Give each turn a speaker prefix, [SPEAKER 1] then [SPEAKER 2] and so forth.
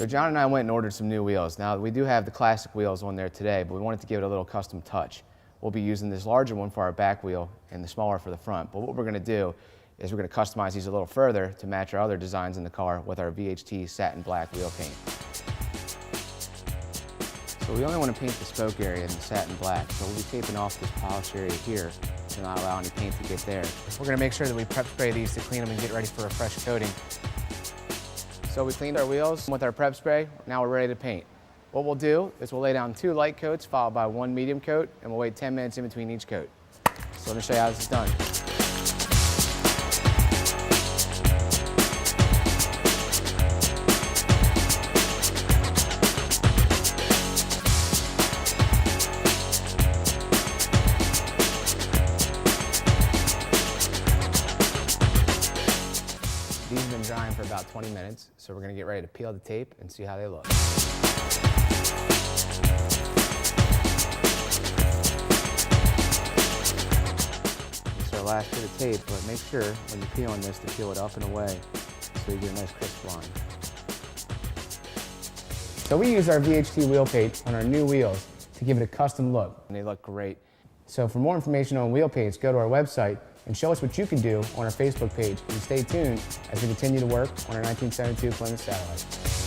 [SPEAKER 1] So John and I went and ordered some new wheels. Now we do have the classic wheels on there today, but we wanted to give it a little custom touch. We'll be using this larger one for our back wheel and the smaller for the front. But what we're going to do is we're going to customize these a little further to match our other designs in the car with our VHT satin black wheel paint. So we only want to paint the spoke area in the satin black, so we'll be taping off this polish area here to not allow any paint to get there. We're going to make sure that we prep spray these to clean them and get ready for a fresh coating. So we cleaned our wheels with our prep spray. Now we're ready to paint. What we'll do is we'll lay down 2 light coats followed by 1 medium coat, and we'll wait 10 minutes in between each coat. So let me show you how this is done. These have been drying for about 20 minutes, so we're going to get ready to peel the tape and see how they look. This is our last bit of tape, but make sure when you peel on this to peel it up and away so you get a nice crisp line. So we use our VHT wheel paint on our new wheels to give it a custom look, and they look great. So for more information on wheel paints, go to our website and show us what you can do on our Facebook page, and stay tuned as we continue to work on our 1972 Plymouth Satellite.